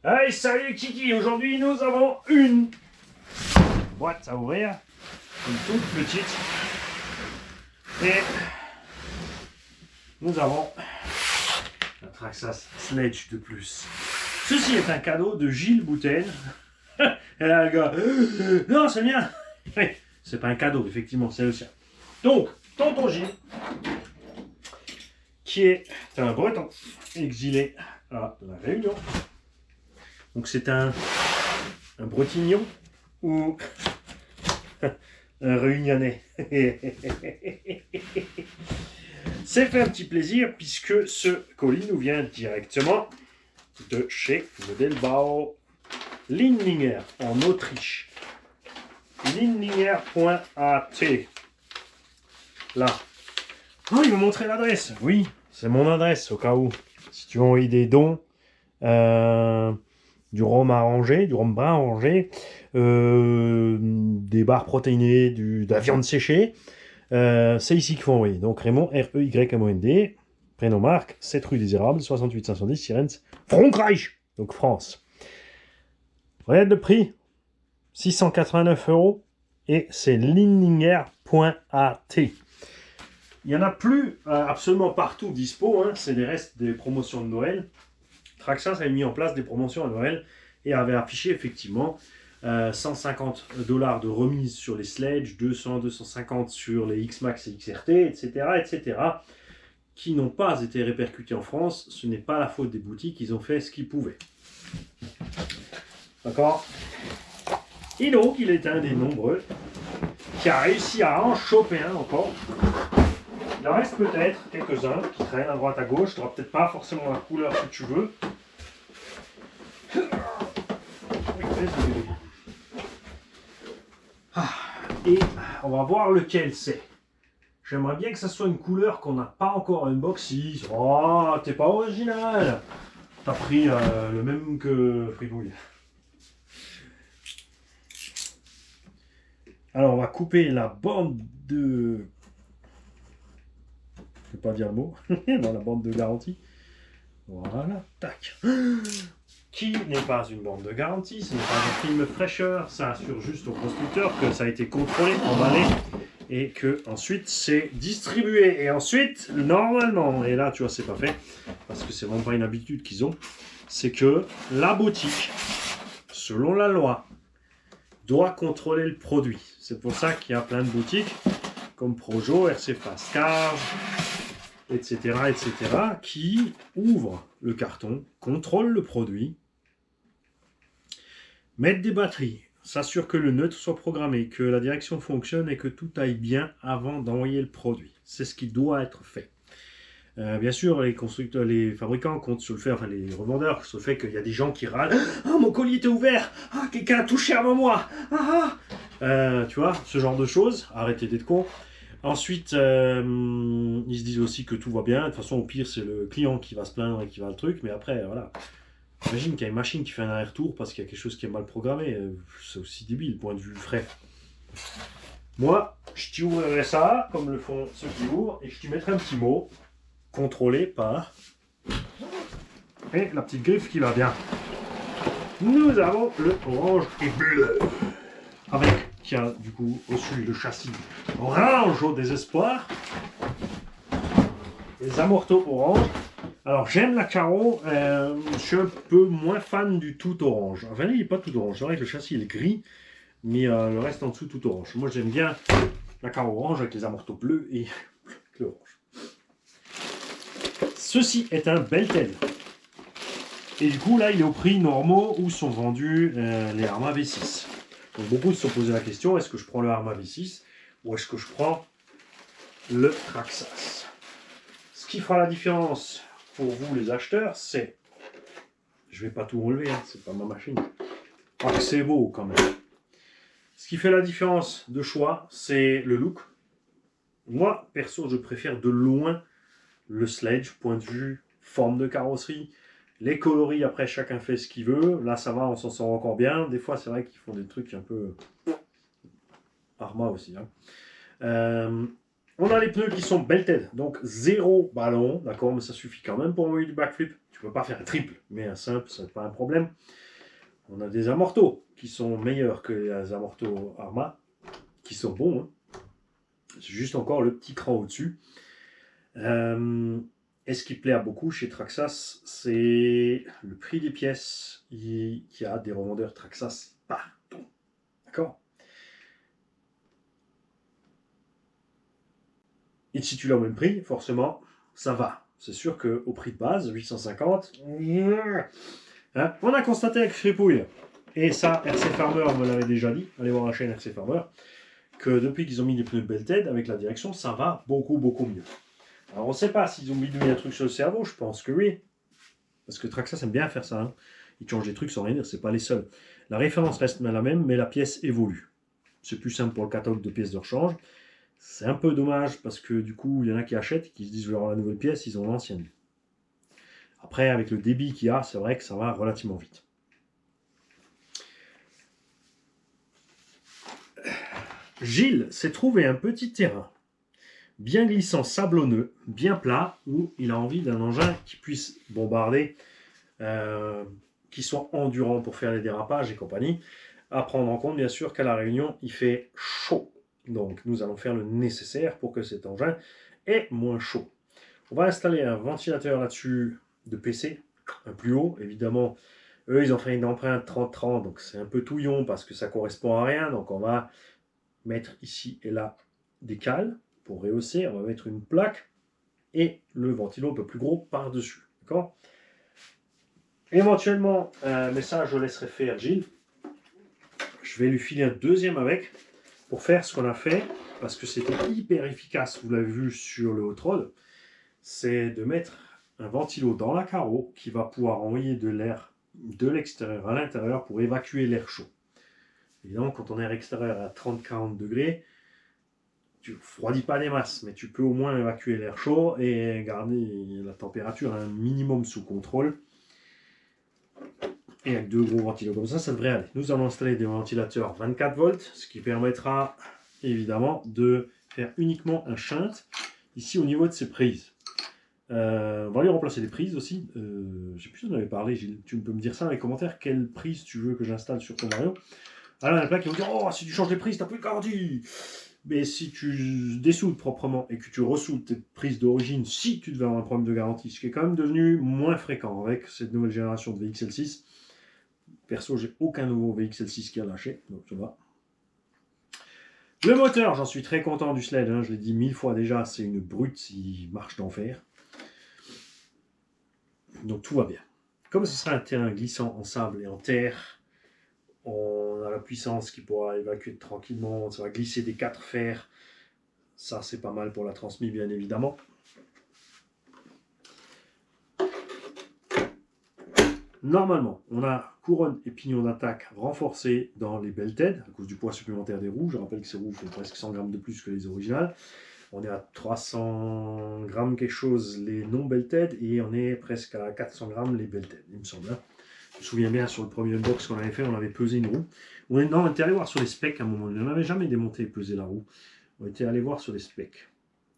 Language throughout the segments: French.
Allez, salut Kiki, aujourd'hui nous avons une boîte à ouvrir, une toute petite, et nous avons un Traxxas Sledge de plus. Ceci est un cadeau de Gilles Boutel. Et là le gars, non c'est bien. Oui, c'est pas un cadeau, effectivement, c'est le sien. Donc, tonton Gilles, qui est un breton exilé à La Réunion. Donc c'est un bretignon ou un réunionnais. C'est fait un petit plaisir puisque ce colis nous vient directement de chez Modelbau Lindlinger en Autriche. Lindlinger.at. Là. Oh, il m'a montré l'adresse. Oui, c'est mon adresse au cas où. Si tu as envie des dons. Du rhum arrangé, du rhum brun arrangé, des barres protéinées, de la viande séchée. C'est ici qu'il faut envoyer. Donc Raymond, R-E-Y-M-O-N-D, prénom Marc, 7 rue des Érables, 68 510, Sirens, Frankreich, donc France. Regarde le prix, 689 €, et c'est lindlinger.at. Il n'y en a plus absolument partout dispo, hein. C'est des restes des promotions de Noël. Traxxas avait mis en place des promotions à Noël et avait affiché effectivement 150 $ de remise sur les Sledge, 200, 250 sur les X-Max et XRT, etc., etc., qui n'ont pas été répercutés en France. Ce n'est pas la faute des boutiques, ils ont fait ce qu'ils pouvaient. D'accord? Et donc, il est un des nombreux qui a réussi à en choper un encore. Il en reste peut-être quelques-uns qui traînent à droite à gauche. Tu n'auras peut-être pas forcément la couleur que tu veux. Et on va voir lequel c'est. J'aimerais bien que ça soit une couleur qu'on n'a pas encore unboxée. Oh, t'es pas original. T'as pris le même que Fribouille. Alors on va couper la bande de... Je ne peux pas dire le mot. Dans la bande de garantie. Voilà, tac. Qui n'est pas une bande de garantie, ce n'est pas un film fraîcheur, ça assure juste au constructeur que ça a été contrôlé, emballé, et que ensuite c'est distribué. Et ensuite, normalement, et là tu vois c'est pas fait, parce que c'est vraiment pas une habitude qu'ils ont, c'est que la boutique, selon la loi, doit contrôler le produit. C'est pour ça qu'il y a plein de boutiques, comme Projo, RC Fast Car, etc., etc., qui ouvrent le carton, contrôlent le produit, mettre des batteries, s'assure que le neutre soit programmé, que la direction fonctionne et que tout aille bien avant d'envoyer le produit. C'est ce qui doit être fait. Bien sûr, les constructeurs, les fabricants comptent sur le fait, enfin les revendeurs, sur le fait qu'il y a des gens qui râlent. Ah, mon colis était ouvert. Ah, quelqu'un a touché avant moi. Tu vois, ce genre de choses. Arrêtez d'être con. Ensuite, ils se disent aussi que tout va bien. De toute façon, au pire, c'est le client qui va se plaindre et qui va le truc. Mais après, voilà. Imagine qu'il y a une machine qui fait un aller-retour parce qu'il y a quelque chose qui est mal programmé. C'est aussi débile, point de vue frais. Moi, je t'y ouvrirai ça, comme le font ceux qui ouvrent, et je t'y mettrai un petit mot, contrôlé par... Et la petite griffe qui va bien. Nous avons le orange et bleu. Avec, tiens, du coup, au-dessus le châssis orange au désespoir. Les amortos orange. Alors j'aime la Caro, je suis un peu moins fan du tout orange. Enfin il n'est pas tout orange, c'est vrai que le châssis il est gris, mais le reste en dessous tout orange. Moi j'aime bien la Caro orange avec les amortos bleus et le orange. Ceci est un Belted. Et du coup là il est au prix normaux où sont vendus les Arma V6. Donc beaucoup se sont posé la question, est-ce que je prends le Arma V6 ou est-ce que je prends le Traxxas? Ce qui fera la différence pour vous les acheteurs, c'est, je vais pas tout enlever, hein, c'est pas ma machine, ah, c'est beau quand même. Ce qui fait la différence de choix, c'est le look. Moi, perso, je préfère de loin le Sledge, point de vue, forme de carrosserie. Les coloris, après, chacun fait ce qu'il veut. Là, ça va, on s'en sort encore bien. Des fois, c'est vrai qu'ils font des trucs un peu... Arma aussi. Hein. On a les pneus qui sont belted, donc 0 ballon, d'accord, mais ça suffit quand même pour envoyer du backflip. Tu peux pas faire un triple, mais un simple, ça n'est pas un problème. On a des amortos qui sont meilleurs que les amortos Arma, qui sont bons. Hein. C'est juste encore le petit cran au-dessus. Et ce qui plaît à beaucoup chez Traxxas, c'est le prix des pièces. Il y a des revendeurs Traxxas partout. D'accord? Et si tu l'as au même prix, forcément, ça va. C'est sûr qu'au prix de base, 850, hein, on a constaté avec Fripouille, et ça, RC Farmer me l'avait déjà dit, allez voir la chaîne RC Farmer, que depuis qu'ils ont mis des pneus belted avec la direction, ça va beaucoup, beaucoup mieux. Alors on ne sait pas s'ils ont bidouillé un truc sur le cerveau, je pense que oui. Parce que Traxxas aime bien faire ça. Hein. Ils changent des trucs sans rien dire, c'est pas les seuls. La référence reste la même, mais la pièce évolue. C'est plus simple pour le catalogue de pièces de rechange. C'est un peu dommage parce que du coup, il y en a qui achètent et qui se disent je vais avoir la nouvelle pièce, ils ont l'ancienne. Après, avec le débit qu'il y a, c'est vrai que ça va relativement vite. Gilles s'est trouvé un petit terrain bien glissant, sablonneux, bien plat, où il a envie d'un engin qui puisse bombarder, qui soit endurant pour faire les dérapages et compagnie. À prendre en compte, bien sûr, qu'à La Réunion, il fait chaud. Donc, nous allons faire le nécessaire pour que cet engin ait moins chaud. On va installer un ventilateur là-dessus de PC, un plus haut, évidemment. Eux, ils ont fait une empreinte 30-30, donc c'est un peu touillon parce que ça correspond à rien. Donc, on va mettre ici et là des cales pour rehausser. On va mettre une plaque et le ventilo un peu plus gros par-dessus. D'accord? Éventuellement, mais ça, je laisserai faire Gilles. Je vais lui filer un deuxième avec pour faire ce qu'on a fait parce que c'était hyper efficace. Vous l'avez vu sur le hot rod. C'est de mettre un ventilo dans la carreau qui va pouvoir envoyer de l'air de l'extérieur à l'intérieur pour évacuer l'air chaud. Évidemment, quand on est à l'extérieur à 30-40 degrés, tu ne refroidis pas des masses, mais tu peux au moins évacuer l'air chaud et garder la température à un minimum sous contrôle. Et avec deux gros ventilos comme ça devrait aller. Nous allons installer des ventilateurs 24 volts, ce qui permettra évidemment de faire uniquement un shunt ici au niveau de ces prises. On va lui remplacer les prises aussi. Je ne sais plus si on en avait parlé, Gilles. Tu peux me dire ça dans les commentaires, quelle prise tu veux que j'installe sur ton Vario. Alors il y en a plein qui vont dire « Oh, si tu changes les prises, tu n'as plus de garantie !» Mais si tu dessoudes proprement et que tu ressoudes tes prises d'origine, si tu devais avoir un problème de garantie, ce qui est quand même devenu moins fréquent avec cette nouvelle génération de VXL6. Perso, j'ai aucun nouveau VXL6 qui a lâché, donc ça va. Le moteur, j'en suis très content du sled, hein, je l'ai dit 1000 fois déjà, c'est une brute, il marche d'enfer. Donc tout va bien. Comme ce sera un terrain glissant en sable et en terre, on a la puissance qui pourra évacuer tranquillement, ça va glisser des 4 fers. Ça, c'est pas mal pour la transmise, bien évidemment. Normalement, on a couronne et pignon d'attaque renforcés dans les belted à cause du poids supplémentaire des roues. Je rappelle que ces roues font presque 100 grammes de plus que les originales. On est à 300 grammes quelque chose les non belted et on est presque à 400 grammes les belted, il me semble. Je me souviens bien sur le premier unbox qu'on avait fait, on avait pesé une roue. On était allé voir sur les specs à un moment. On n'avait jamais démonté et pesé la roue. On était allé voir sur les specs.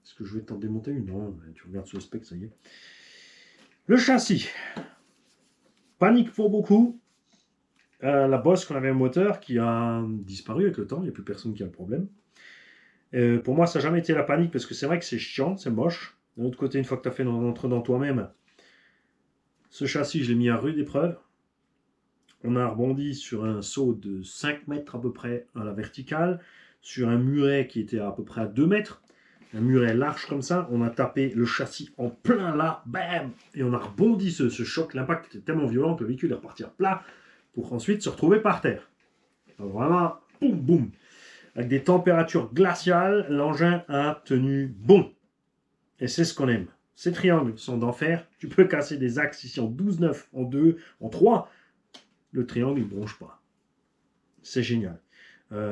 Est-ce que je vais t'en démonter une? Non, tu regardes sur les specs, ça y est. Le châssis. Panique pour beaucoup. La Boss qu'on avait un moteur qui a disparu avec le temps, il n'y a plus personne qui a le problème. Pour moi, ça n'a jamais été la panique parce que c'est vrai que c'est chiant, c'est moche. D'un autre côté, une fois que tu as fait l'entre dans toi-même, ce châssis, je l'ai mis à rude épreuve. On a rebondi sur un saut de 5 mètres à peu près à la verticale, sur un muret qui était à peu près à 2 mètres. Un muret large comme ça, on a tapé le châssis en plein là, bam, et on a rebondi ce choc. L'impact était tellement violent que le véhicule est reparti à plat pour ensuite se retrouver par terre. Donc vraiment, boum, boum. Avec des températures glaciales, l'engin a tenu bon. Et c'est ce qu'on aime. Ces triangles sont d'enfer. Tu peux casser des axes ici en 12, 9, en 2, en 3. Le triangle, il ne bronche pas. C'est génial.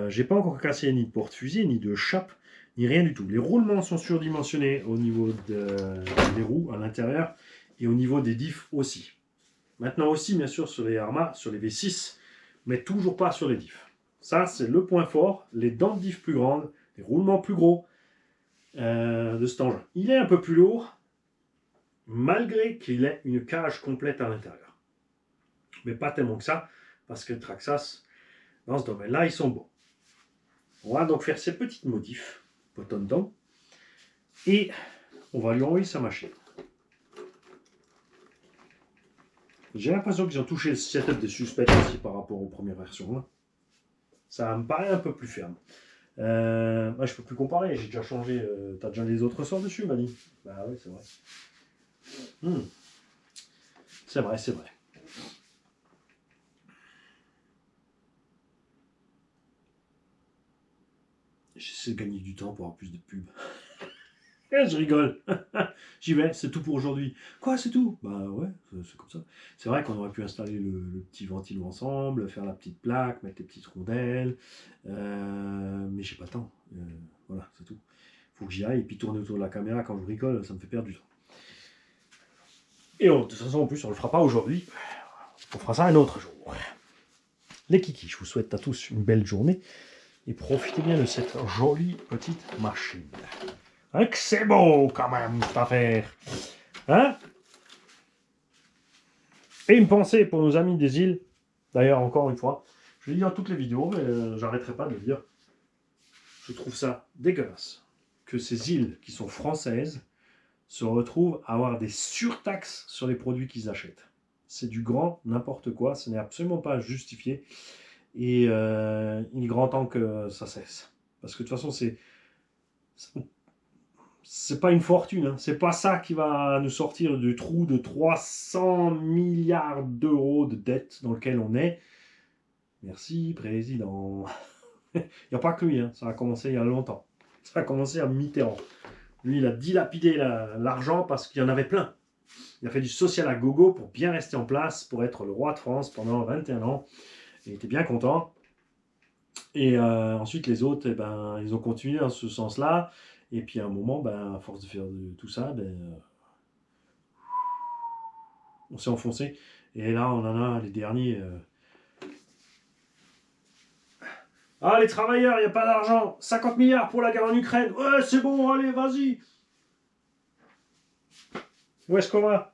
J'ai pas encore cassé ni de porte-fusil, ni de chape, ni rien du tout. Les roulements sont surdimensionnés au niveau des roues à l'intérieur et au niveau des diffs aussi. Maintenant aussi, bien sûr, sur les Arma, sur les V6, mais toujours pas sur les diffs. Ça, c'est le point fort. Les dents de diff plus grandes, les roulements plus gros. de cet engin. Il est un peu plus lourd, malgré qu'il ait une cage complète à l'intérieur. Mais pas tellement que ça, parce que Traxxas, dans ce domaine-là, ils sont bons. On va donc faire ces petites modifs, potons, et on va lui envoyer sa machine. J'ai l'impression qu'ils ont touché le setup des suspects aussi par rapport aux premières versions. Ça me paraît un peu plus ferme. Moi, je peux plus comparer, j'ai déjà changé. T'as déjà les autres ressorts dessus, Mani? Bah oui, c'est vrai. C'est vrai, c'est vrai. J'essaie de gagner du temps pour avoir plus de pubs. Je rigole. J'y vais, c'est tout pour aujourd'hui. Quoi, c'est tout? Bah ouais, c'est comme ça. C'est vrai qu'on aurait pu installer le petit ventilo ensemble, faire la petite plaque, mettre les petites rondelles. Mais j'ai pas le temps. Voilà, c'est tout. Faut que j'y aille et puis tourner autour de la caméra quand je rigole, ça me fait perdre du temps. Et de toute façon, en plus, on le fera pas aujourd'hui. On fera ça un autre jour. Les kikis, je vous souhaite à tous une belle journée et profitez bien de cette jolie petite machine. Hein, que c'est beau quand même cette affaire. Hein? Et une pensée pour nos amis des îles. D'ailleurs, encore une fois, je le dis dans toutes les vidéos, mais j'arrêterai pas de le dire. Je trouve ça dégueulasse que ces îles qui sont françaises se retrouvent à avoir des surtaxes sur les produits qu'ils achètent. C'est du grand n'importe quoi, ce n'est absolument pas justifié. Et il est grand temps que ça cesse. Parce que de toute façon, c'est pas une fortune. Hein. C'est pas ça qui va nous sortir du trou de 300 milliards d'euros de dette dans lequel on est. Merci, président. Il n'y a pas que lui, hein. Ça a commencé il y a longtemps. Ça a commencé à Mitterrand. Lui, il a dilapidé l'argent parce qu'il y en avait plein. Il a fait du social à gogo pour bien rester en place, pour être le roi de France pendant 21 ans. Il était bien content. Et ensuite, les autres, eh ben, ils ont continué dans ce sens-là. Et puis à un moment, ben, à force de faire tout ça, on s'est enfoncé. Et là, on en a les derniers. Ah, les travailleurs, il n'y a pas d'argent. 50 milliards pour la guerre en Ukraine. Ouais, c'est bon, allez, vas-y. Où est-ce qu'on va?